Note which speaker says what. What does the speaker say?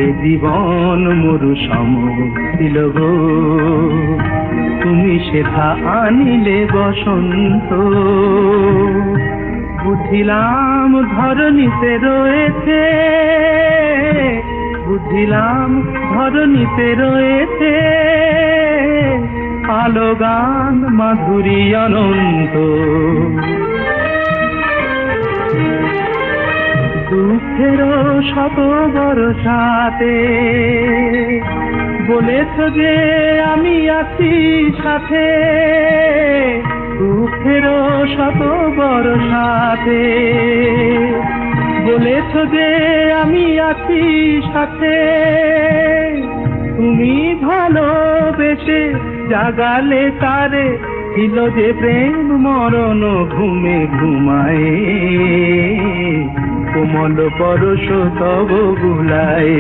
Speaker 1: এ জীবন মরু সম ছিল গো, তুমি সেথা আনিলে বসন্ত। বুঝিলাম ধরণীতে রয়েছে, বুঝিলাম ধরণীতে রয়েছে আলো গান মাধুরী অনন্ত। দুঃখেরও শত বর্ষাতে বলেছ যে আমি আছি সাথে, দুঃখেরও শত বর্ষাতে বলেছ যে আমি আছি সাথে। তুমি ভালোবেসে জাগালে তারে, ছিল যে প্রেম মরণ ঘুমে ঘুমায়, কোমল পরশ তব বুলায়।